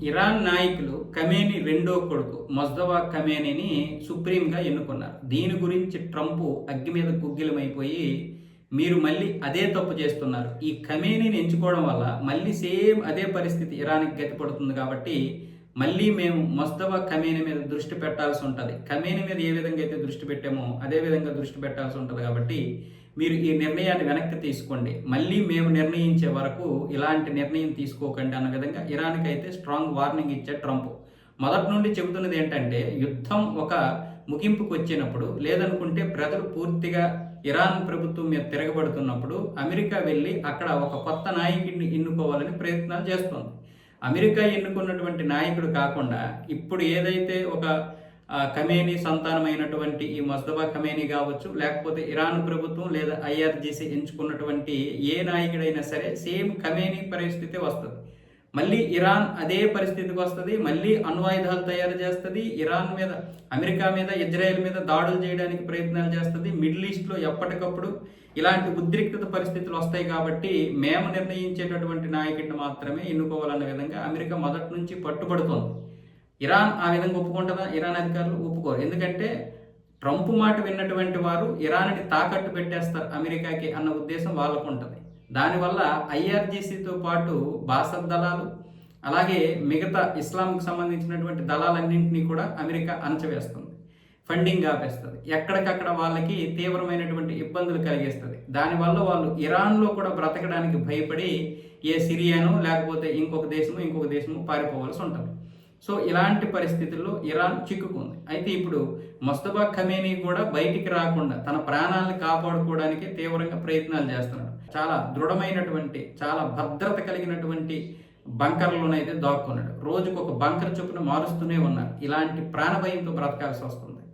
Iran నాయకులు Khamenei రెండో కొడుకు మొజ్దవా ఖమేనీని సుప్రీంగా ఎన్నుకున్నారు. దీని గురించి ట్రంప్ అగ్గి మీద గుగ్గిలమైపోయి మీరు మళ్ళీ అదే తప్పు చేస్తున్నారు, ఈ ఖమేనీని ఎంచుకోవడం వల్ల మళ్ళీ సేమ్ అదే పరిస్థితి ఇరాన్కి గతిపడుతుంది, కాబట్టి మళ్ళీ మేము మొజ్దవా ఖమేనీ మీద దృష్టి పెట్టాల్సి ఉంటుంది. ఖమేనీ మీద ఏ విధంగా అయితే దృష్టి పెట్టామో అదే విధంగా దృష్టి పెట్టాల్సి ఉంటుంది, కాబట్టి మీరు ఈ నిర్ణయాన్ని వెనక్కి తీసుకోండి, మళ్ళీ మేము నిర్ణయించే వరకు ఇలాంటి నిర్ణయం తీసుకోకండి అన్న విధంగా ఇరాన్కి అయితే స్ట్రాంగ్ వార్నింగ్ ఇచ్చే ట్రంప్. మొదటి నుండి చెబుతున్నది ఏంటంటే, యుద్ధం ఒక ముగింపుకు వచ్చినప్పుడు, లేదనుకుంటే ప్రజలు పూర్తిగా ఇరాన్ ప్రభుత్వం మీద తిరగబడుతున్నప్పుడు అమెరికా వెళ్ళి అక్కడ ఒక కొత్త నాయకుడిని ఎన్నుకోవాలని ప్రయత్నాలు చేస్తోంది. అమెరికా ఎన్నుకున్నటువంటి నాయకుడు కాకుండా ఇప్పుడు ఏదైతే ఒక ఖమేనీ సంతానమైనటువంటి ఈ మొజ్దబా ఖమేనీ కావచ్చు, లేకపోతే ఇరాన్ ప్రభుత్వం లేదా ఐఆర్జీసీ ఎంచుకున్నటువంటి ఏ నాయకుడైనా సరే సేమ్ ఖమేనీ పరిస్థితి వస్తుంది. మళ్ళీ ఇరాన్ అదే పరిస్థితికి వస్తుంది, మళ్ళీ అణ్వాయుధాలు తయారు చేస్తుంది, ఇరాన్ మీద, అమెరికా మీద, ఇజ్రాయెల్ మీద దాడులు చేయడానికి ప్రయత్నాలు చేస్తుంది. మిడిల్ ఈస్ట్లో ఎప్పటికప్పుడు ఇలాంటి ఉద్రిక్తత పరిస్థితులు వస్తాయి, కాబట్టి మేము నిర్ణయించేటటువంటి నాయకుడిని మాత్రమే ఎన్నుకోవాలన్న విధంగా అమెరికా మొదటి నుంచి పట్టుబడుతోంది. ఇరాన్ ఆ విధంగా ఒప్పుకుంటుందా? ఇరాన్ అధికారులు ఒప్పుకోరు. ఎందుకంటే ట్రంప్ మాట విన్నటువంటి వారు ఇరాన్ని తాకట్టు పెట్టేస్తారు అమెరికాకి అన్న ఉద్దేశం వాళ్ళకు ఉంటుంది. దానివల్ల ఐఆర్జీసీతో పాటు బాసత్ దళాలు, అలాగే మిగతా ఇస్లాంకి సంబంధించినటువంటి దళాలన్నింటినీ కూడా అమెరికా అణచివేస్తుంది, ఫండింగ్ ఆపేస్తుంది, ఎక్కడికక్కడ వాళ్ళకి తీవ్రమైనటువంటి ఇబ్బందులు కలిగిస్తుంది. దానివల్ల వాళ్ళు ఇరాన్లో కూడా బ్రతకడానికి భయపడి ఏ సిరియాను లేకపోతే ఇంకొక దేశము పారిపోవాల్సి ఉంటుంది. సో ఇలాంటి పరిస్థితుల్లో ఇరాన్ చిక్కుకుంది. అయితే ఇప్పుడు మొజ్తబా ఖమేనీ కూడా బయటికి రాకుండా తన ప్రాణాలను కాపాడుకోవడానికి తీవ్రంగా ప్రయత్నాలు చేస్తున్నాడు. చాలా దృఢమైనటువంటి, చాలా భద్రత కలిగినటువంటి బంకర్లోనైతే దాక్కున్నాడు. రోజుకు ఒక బంకర్ చొప్పున మారుస్తూనే ఉన్నారు. ఇలాంటి ప్రాణభయంతో బ్రతకాల్సి వస్తుంది.